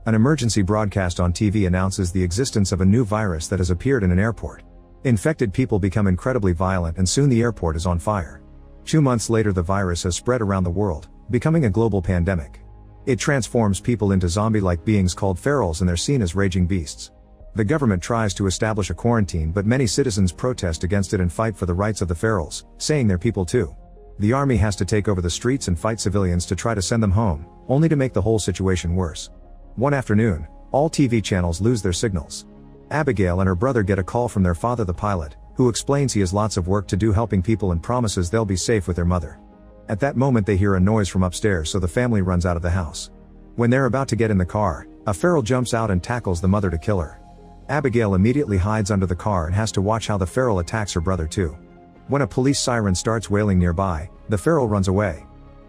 An emergency broadcast on TV announces the existence of a new virus that has appeared in an airport. Infected people become incredibly violent and soon the airport is on fire. 2 months later the virus has spread around the world, becoming a global pandemic. It transforms people into zombie-like beings called ferals and they're seen as raging beasts. The government tries to establish a quarantine but many citizens protest against it and fight for the rights of the ferals, saying they're people too. The army has to take over the streets and fight civilians to try to send them home, only to make the whole situation worse. One afternoon, all TV channels lose their signals. Abigail and her brother get a call from their father the pilot, who explains he has lots of work to do helping people and promises they'll be safe with their mother. At that moment they hear a noise from upstairs so the family runs out of the house. When they're about to get in the car, a feral jumps out and tackles the mother to kill her. Abigail immediately hides under the car and has to watch how the feral attacks her brother too. When a police siren starts wailing nearby, the feral runs away.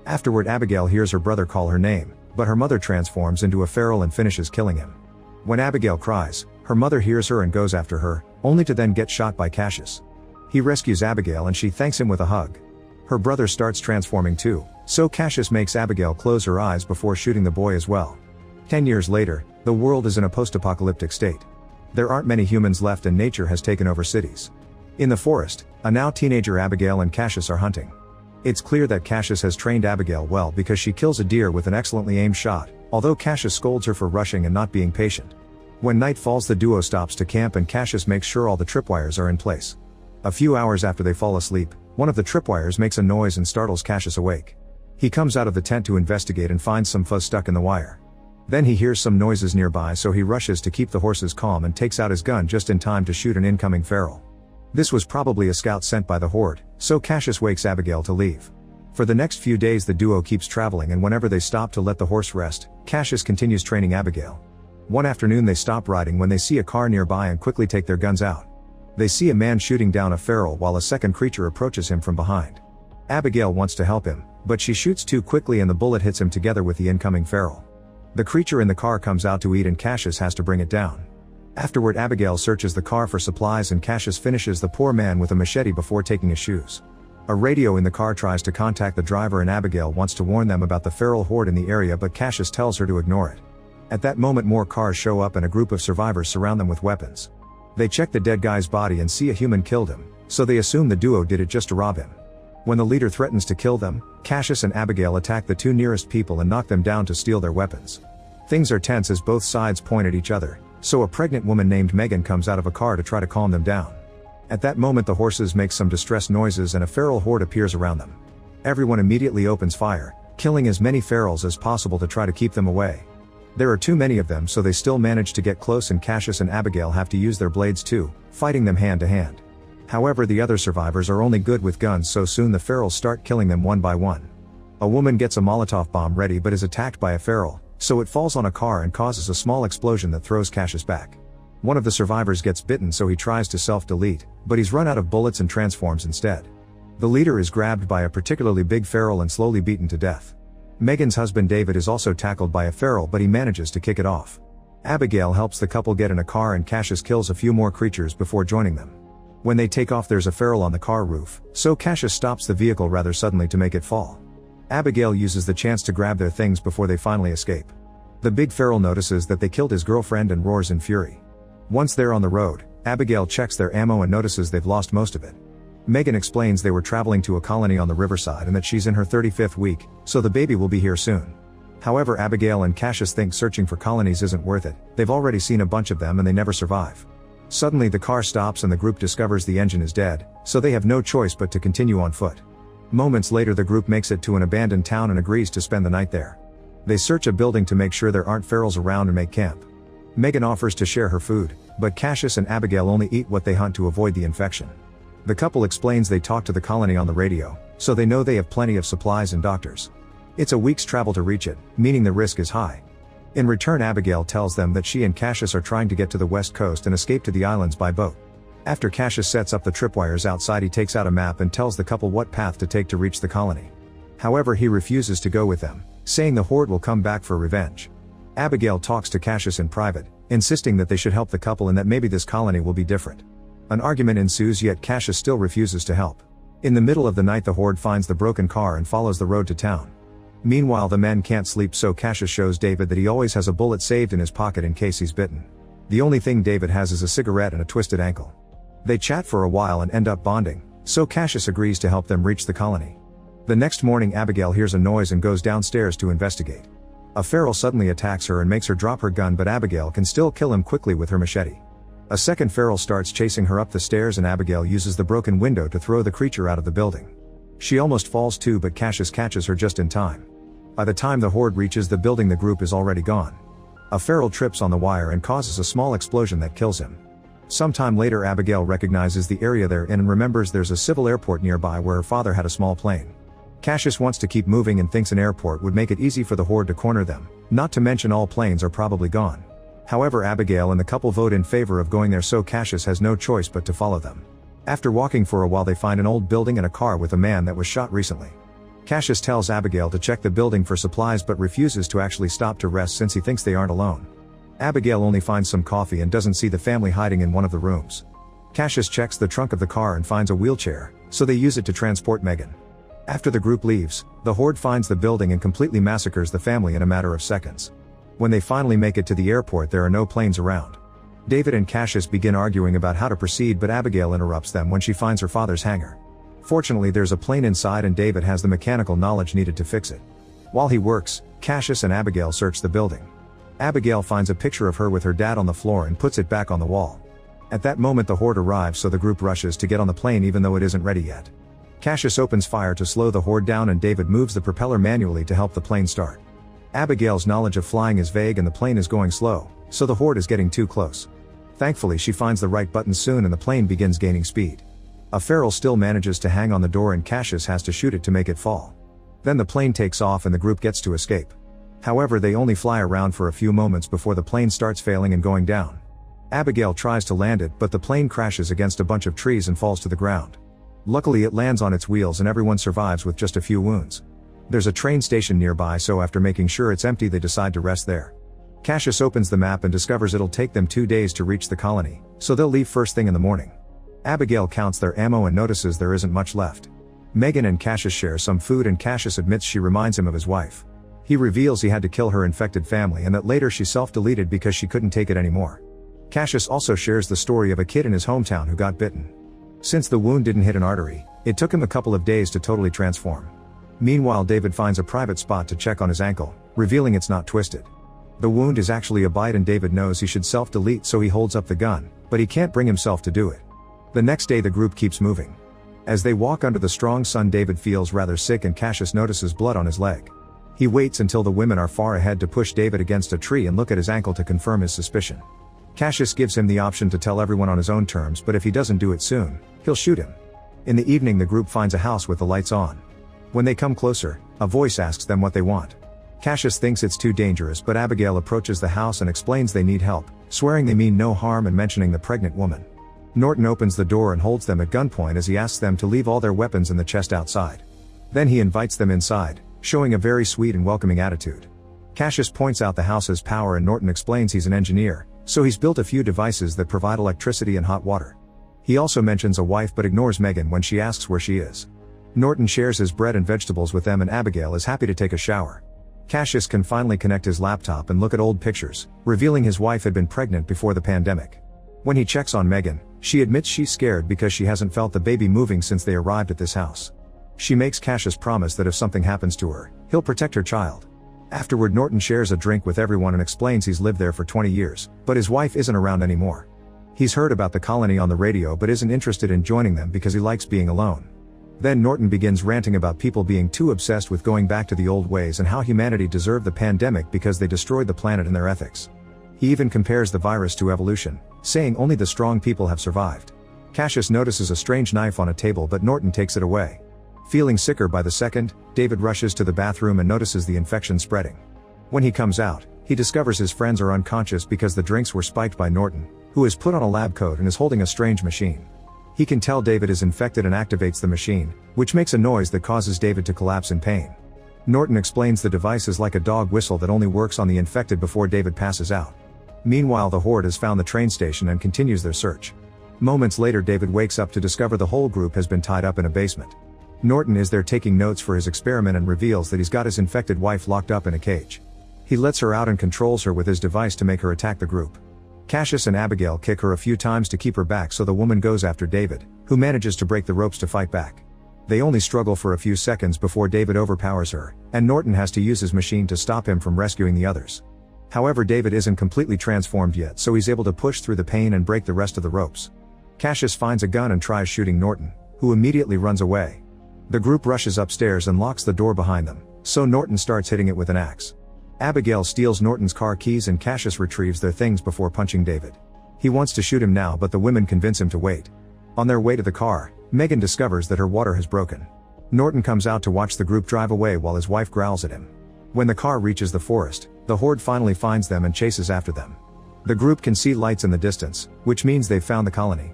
Afterward Abigail hears her brother call her name, but her mother transforms into a feral and finishes killing him. When Abigail cries, her mother hears her and goes after her, only to then get shot by Cassius. He rescues Abigail and she thanks him with a hug. Her brother starts transforming too, so Cassius makes Abigail close her eyes before shooting the boy as well. 10 years later, the world is in a post-apocalyptic state. There aren't many humans left and nature has taken over cities. In the forest, a now teenager Abigail and Cassius are hunting. It's clear that Cassius has trained Abigail well because she kills a deer with an excellently aimed shot, although Cassius scolds her for rushing and not being patient. When night falls the duo stops to camp and Cassius makes sure all the tripwires are in place. A few hours after they fall asleep, one of the tripwires makes a noise and startles Cassius awake. He comes out of the tent to investigate and finds some fuzz stuck in the wire. Then he hears some noises nearby so he rushes to keep the horses calm and takes out his gun just in time to shoot an incoming feral. This was probably a scout sent by the horde, so Cassius wakes Abigail to leave. For the next few days the duo keeps traveling and whenever they stop to let the horse rest, Cassius continues training Abigail. One afternoon they stop riding when they see a car nearby and quickly take their guns out. They see a man shooting down a feral while a second creature approaches him from behind. Abigail wants to help him, but she shoots too quickly and the bullet hits him together with the incoming feral. The creature in the car comes out to eat and Cassius has to bring it down. Afterward Abigail searches the car for supplies and Cassius finishes the poor man with a machete before taking his shoes. A radio in the car tries to contact the driver and Abigail wants to warn them about the feral horde in the area but Cassius tells her to ignore it. At that moment more cars show up and a group of survivors surround them with weapons. They check the dead guy's body and see a human killed him, so they assume the duo did it just to rob him. When the leader threatens to kill them, Cassius and Abigail attack the two nearest people and knock them down to steal their weapons. Things are tense as both sides point at each other, so a pregnant woman named Megan comes out of a car to try to calm them down. At that moment the horses make some distress noises and a feral horde appears around them. Everyone immediately opens fire, killing as many ferals as possible to try to keep them away. There are too many of them so they still manage to get close and Cassius and Abigail have to use their blades too, fighting them hand to hand. However the other survivors are only good with guns so soon the ferals start killing them one by one. A woman gets a Molotov bomb ready but is attacked by a feral, so it falls on a car and causes a small explosion that throws Cassius back. One of the survivors gets bitten so he tries to self-delete, but he's run out of bullets and transforms instead. The leader is grabbed by a particularly big feral and slowly beaten to death. Megan's husband David is also tackled by a feral but he manages to kick it off. Abigail helps the couple get in a car and Cassius kills a few more creatures before joining them. When they take off there's a feral on the car roof, so Cassius stops the vehicle rather suddenly to make it fall. Abigail uses the chance to grab their things before they finally escape. The big feral notices that they killed his girlfriend and roars in fury. Once they're on the road, Abigail checks their ammo and notices they've lost most of it. Megan explains they were traveling to a colony on the riverside and that she's in her 35th week, so the baby will be here soon. However Abigail and Cassius think searching for colonies isn't worth it, they've already seen a bunch of them and they never survive. Suddenly the car stops and the group discovers the engine is dead, so they have no choice but to continue on foot. Moments later the group makes it to an abandoned town and agrees to spend the night there. They search a building to make sure there aren't ferals around and make camp. Megan offers to share her food, but Cassius and Abigail only eat what they hunt to avoid the infection. The couple explains they talked to the colony on the radio, so they know they have plenty of supplies and doctors. It's a week's travel to reach it, meaning the risk is high. In return Abigail tells them that she and Cassius are trying to get to the west coast and escape to the islands by boat. After Cassius sets up the tripwires outside he takes out a map and tells the couple what path to take to reach the colony. However he refuses to go with them, saying the horde will come back for revenge. Abigail talks to Cassius in private, insisting that they should help the couple and that maybe this colony will be different. An argument ensues yet Cassius still refuses to help. In the middle of the night the horde finds the broken car and follows the road to town. Meanwhile, the men can't sleep, so Cassius shows David that he always has a bullet saved in his pocket in case he's bitten. The only thing David has is a cigarette and a twisted ankle. They chat for a while and end up bonding, so Cassius agrees to help them reach the colony. The next morning, Abigail hears a noise and goes downstairs to investigate. A feral suddenly attacks her and makes her drop her gun, but Abigail can still kill him quickly with her machete. A second feral starts chasing her up the stairs and Abigail uses the broken window to throw the creature out of the building. She almost falls too, but Cassius catches her just in time. By the time the horde reaches the building, the group is already gone. A feral trips on the wire and causes a small explosion that kills him. Sometime later, Abigail recognizes the area they're in and remembers there's a civil airport nearby where her father had a small plane. Cassius wants to keep moving and thinks an airport would make it easy for the horde to corner them, not to mention all planes are probably gone. However, Abigail and the couple vote in favor of going there, so Cassius has no choice but to follow them. After walking for a while, they find an old building and a car with a man that was shot recently. Cassius tells Abigail to check the building for supplies but refuses to actually stop to rest since he thinks they aren't alone. Abigail only finds some coffee and doesn't see the family hiding in one of the rooms. Cassius checks the trunk of the car and finds a wheelchair, so they use it to transport Megan. After the group leaves, the horde finds the building and completely massacres the family in a matter of seconds. When they finally make it to the airport, there are no planes around. David and Cassius begin arguing about how to proceed, but Abigail interrupts them when she finds her father's hangar. Fortunately, there's a plane inside and David has the mechanical knowledge needed to fix it. While he works, Cassius and Abigail search the building. Abigail finds a picture of her with her dad on the floor and puts it back on the wall. At that moment, the horde arrives, so the group rushes to get on the plane even though it isn't ready yet. Cassius opens fire to slow the horde down and David moves the propeller manually to help the plane start. Abigail's knowledge of flying is vague and the plane is going slow, so the horde is getting too close. Thankfully, she finds the right button soon and the plane begins gaining speed. A feral still manages to hang on the door and Cassius has to shoot it to make it fall. Then the plane takes off and the group gets to escape. However, they only fly around for a few moments before the plane starts failing and going down. Abigail tries to land it, but the plane crashes against a bunch of trees and falls to the ground. Luckily, it lands on its wheels and everyone survives with just a few wounds. There's a train station nearby, so after making sure it's empty, they decide to rest there. Cassius opens the map and discovers it'll take them 2 days to reach the colony, so they'll leave first thing in the morning. Abigail counts their ammo and notices there isn't much left. Megan and Cassius share some food and Cassius admits she reminds him of his wife. He reveals he had to kill her infected family and that later she self-deleted because she couldn't take it anymore. Cassius also shares the story of a kid in his hometown who got bitten. Since the wound didn't hit an artery, it took him a couple of days to totally transform. Meanwhile, David finds a private spot to check on his ankle, revealing it's not twisted. The wound is actually a bite and David knows he should self-delete, so he holds up the gun, but he can't bring himself to do it. The next day the group keeps moving. As they walk under the strong sun, David feels rather sick and Cassius notices blood on his leg. He waits until the women are far ahead to push David against a tree and look at his ankle to confirm his suspicion. Cassius gives him the option to tell everyone on his own terms, but if he doesn't do it soon, he'll shoot him. In the evening, the group finds a house with the lights on. When they come closer, a voice asks them what they want. Cassius thinks it's too dangerous, but Abigail approaches the house and explains they need help, swearing they mean no harm and mentioning the pregnant woman. Norton opens the door and holds them at gunpoint as he asks them to leave all their weapons in the chest outside. Then he invites them inside, showing a very sweet and welcoming attitude. Cassius points out the house has power and Norton explains he's an engineer, so he's built a few devices that provide electricity and hot water. He also mentions a wife but ignores Megan when she asks where she is. Norton shares his bread and vegetables with them and Abigail is happy to take a shower. Cassius can finally connect his laptop and look at old pictures, revealing his wife had been pregnant before the pandemic. When he checks on Megan, she admits she's scared because she hasn't felt the baby moving since they arrived at this house. She makes Cassius promise that if something happens to her, he'll protect her child. Afterward, Norton shares a drink with everyone and explains he's lived there for 20 years, but his wife isn't around anymore. He's heard about the colony on the radio but isn't interested in joining them because he likes being alone. Then Norton begins ranting about people being too obsessed with going back to the old ways and how humanity deserved the pandemic because they destroyed the planet and their ethics. He even compares the virus to evolution, saying only the strong people have survived. Cassius notices a strange knife on a table but Norton takes it away. Feeling sicker by the second, David rushes to the bathroom and notices the infection spreading. When he comes out, he discovers his friends are unconscious because the drinks were spiked by Norton, who has put on a lab coat and is holding a strange machine. He can tell David is infected and activates the machine, which makes a noise that causes David to collapse in pain. Norton explains the device is like a dog whistle that only works on the infected before David passes out. Meanwhile, the horde has found the train station and continues their search. Moments later, David wakes up to discover the whole group has been tied up in a basement. Norton is there taking notes for his experiment and reveals that he's got his infected wife locked up in a cage. He lets her out and controls her with his device to make her attack the group. Cassius and Abigail kick her a few times to keep her back, so the woman goes after David, who manages to break the ropes to fight back. They only struggle for a few seconds before David overpowers her, and Norton has to use his machine to stop him from rescuing the others. However, David isn't completely transformed yet, so he's able to push through the pain and break the rest of the ropes. Cassius finds a gun and tries shooting Norton, who immediately runs away. The group rushes upstairs and locks the door behind them, so Norton starts hitting it with an axe. Abigail steals Norton's car keys and Cassius retrieves their things before punching David. He wants to shoot him now, but the women convince him to wait. On their way to the car, Megan discovers that her water has broken. Norton comes out to watch the group drive away while his wife growls at him. When the car reaches the forest, the horde finally finds them and chases after them. The group can see lights in the distance, which means they've found the colony.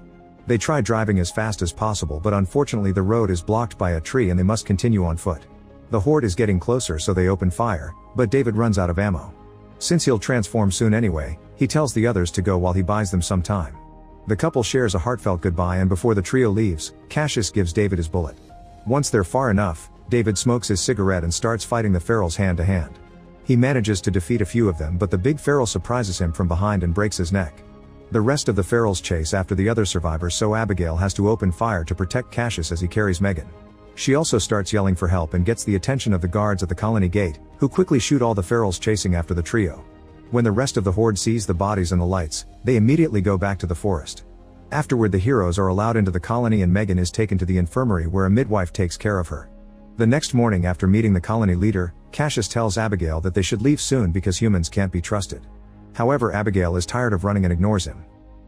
They try driving as fast as possible, but unfortunately the road is blocked by a tree and they must continue on foot. The horde is getting closer, so they open fire, but David runs out of ammo. Since he'll transform soon anyway, he tells the others to go while he buys them some time. The couple shares a heartfelt goodbye, and before the trio leaves, Cassius gives David his bullet. Once they're far enough, David smokes his cigarette and starts fighting the ferals hand to hand. He manages to defeat a few of them, but the big feral surprises him from behind and breaks his neck. The rest of the ferals chase after the other survivors, so Abigail has to open fire to protect Cassius as he carries Megan. She also starts yelling for help and gets the attention of the guards at the colony gate, who quickly shoot all the ferals chasing after the trio. When the rest of the horde sees the bodies and the lights, they immediately go back to the forest. Afterward, the heroes are allowed into the colony and Megan is taken to the infirmary where a midwife takes care of her. The next morning, after meeting the colony leader, Cassius tells Abigail that they should leave soon because humans can't be trusted. However, Abigail is tired of running and ignores him.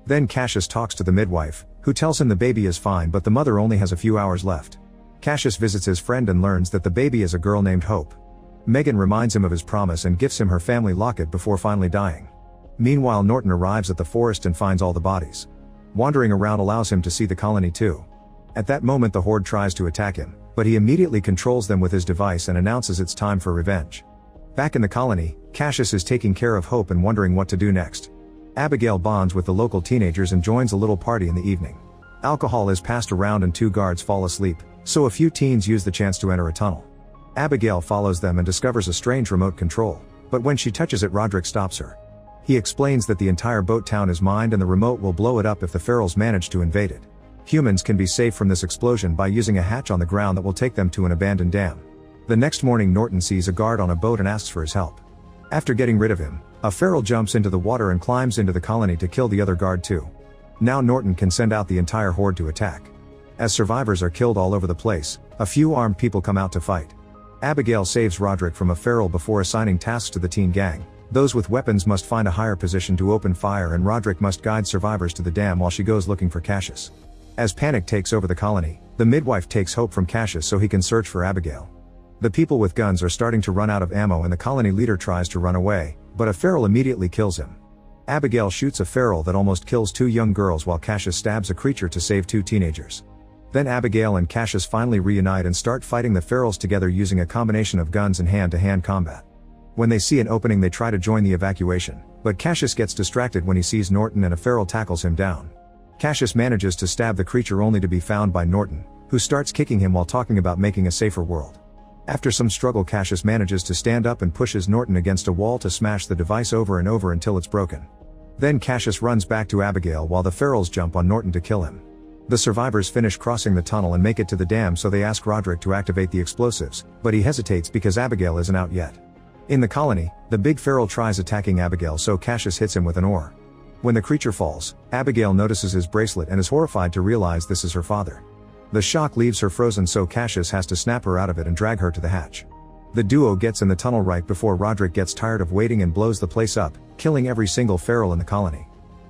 Then Cassius talks to the midwife, who tells him the baby is fine but the mother only has a few hours left. Cassius visits his friend and learns that the baby is a girl named Hope. Megan reminds him of his promise and gifts him her family locket before finally dying. Meanwhile, Norton arrives at the forest and finds all the bodies. Wandering around allows him to see the colony too. At that moment, the horde tries to attack him, but he immediately controls them with his device and announces it's time for revenge. Back in the colony, Cassius is taking care of Hope and wondering what to do next. Abigail bonds with the local teenagers and joins a little party in the evening. Alcohol is passed around and 2 guards fall asleep, so a few teens use the chance to enter a tunnel. Abigail follows them and discovers a strange remote control, but when she touches it, Roderick stops her. He explains that the entire boat town is mined and the remote will blow it up if the ferals manage to invade it. Humans can be safe from this explosion by using a hatch on the ground that will take them to an abandoned dam. The next morning, Norton sees a guard on a boat and asks for his help. After getting rid of him, a feral jumps into the water and climbs into the colony to kill the other guard too. Now Norton can send out the entire horde to attack. As survivors are killed all over the place, a few armed people come out to fight. Abigail saves Roderick from a feral before assigning tasks to the teen gang. Those with weapons must find a higher position to open fire, and Roderick must guide survivors to the dam while she goes looking for Cassius. As panic takes over the colony, the midwife takes Hope from Cassius so he can search for Abigail. The people with guns are starting to run out of ammo and the colony leader tries to run away, but a feral immediately kills him. Abigail shoots a feral that almost kills 2 young girls while Cassius stabs a creature to save 2 teenagers. Then Abigail and Cassius finally reunite and start fighting the ferals together using a combination of guns and hand-to-hand combat. When they see an opening, they try to join the evacuation, but Cassius gets distracted when he sees Norton and a feral tackles him down. Cassius manages to stab the creature only to be found by Norton, who starts kicking him while talking about making a safer world. After some struggle, Cassius manages to stand up and pushes Norton against a wall to smash the device over and over until it's broken. Then Cassius runs back to Abigail while the ferals jump on Norton to kill him. The survivors finish crossing the tunnel and make it to the dam, so they ask Roderick to activate the explosives, but he hesitates because Abigail isn't out yet. In the colony, the big feral tries attacking Abigail, so Cassius hits him with an oar. When the creature falls, Abigail notices his bracelet and is horrified to realize this is her father. The shock leaves her frozen, so Cassius has to snap her out of it and drag her to the hatch. The duo gets in the tunnel right before Roderick gets tired of waiting and blows the place up, killing every single feral in the colony.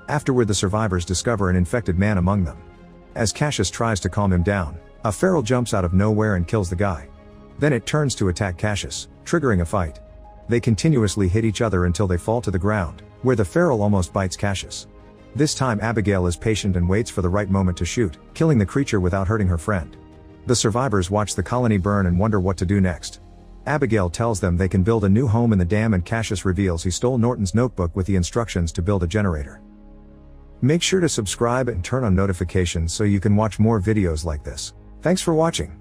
Afterward, the survivors discover an infected man among them. As Cassius tries to calm him down, a feral jumps out of nowhere and kills the guy. Then it turns to attack Cassius, triggering a fight. They continuously hit each other until they fall to the ground, where the feral almost bites Cassius. This time Abigail is patient and waits for the right moment to shoot, killing the creature without hurting her friend. The survivors watch the colony burn and wonder what to do next. Abigail tells them they can build a new home in the dam, and Cassius reveals he stole Norton's notebook with the instructions to build a generator. Make sure to subscribe and turn on notifications so you can watch more videos like this. Thanks for watching.